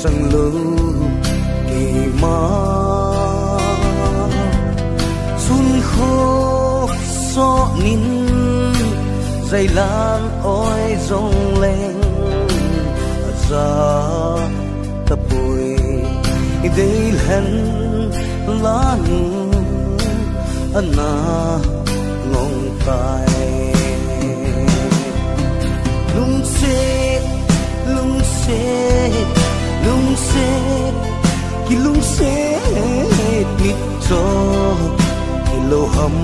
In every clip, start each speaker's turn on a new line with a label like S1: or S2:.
S1: chẳng lâu kỳ mà xuân khô gió nín dây lan ôi rong lên ra tập bụi để lên lá nụ na ngong tai lung se ki lung se nít cho ki lo hầm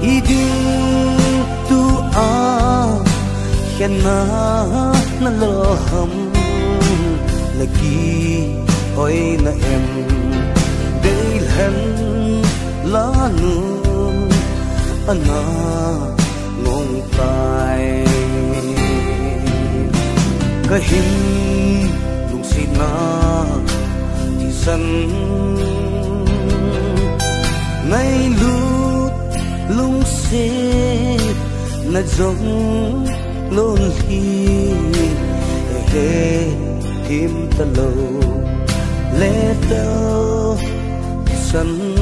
S1: i ding tu a khen na lo hầm là ki oi na em để hen lá nụ na ngong tai cái hình lung xịt na thì sân ngay lút lung xịt na giống lôn hi hết thêm ta lâu lẽ đâu thì sân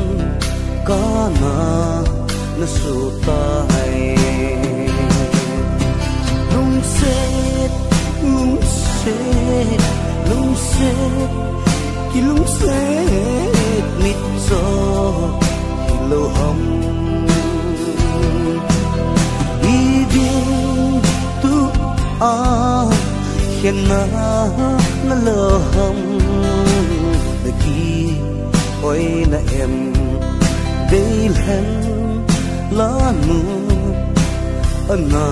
S1: có na sụt tai lung xịt ki lung se nít cho ki lo hầm i ding tu a khen na lo hầm để ki oi na em để lên lá nụ na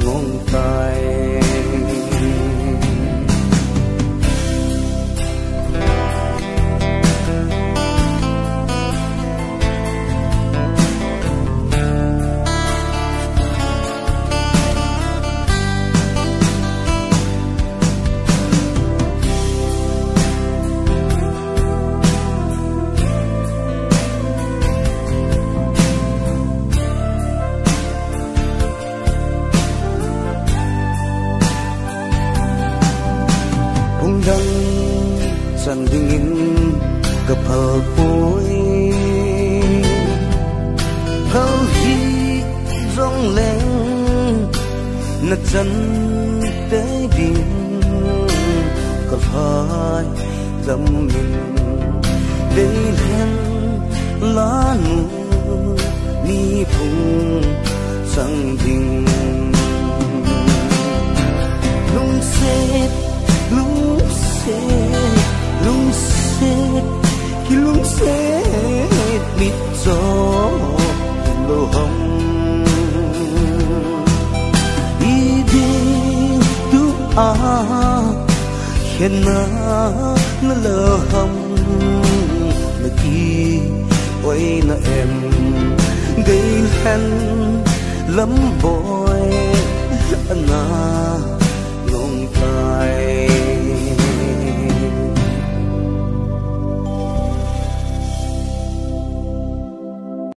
S1: ngong tai san dingin kapal poi hau hi rong leng na chan te din ka phai dam min de len la nu ni phung sang ding lung se ki lung se nít cho lo hầm i ding tu a khen na lo hầm là ki oi na em gây hen lắm boy na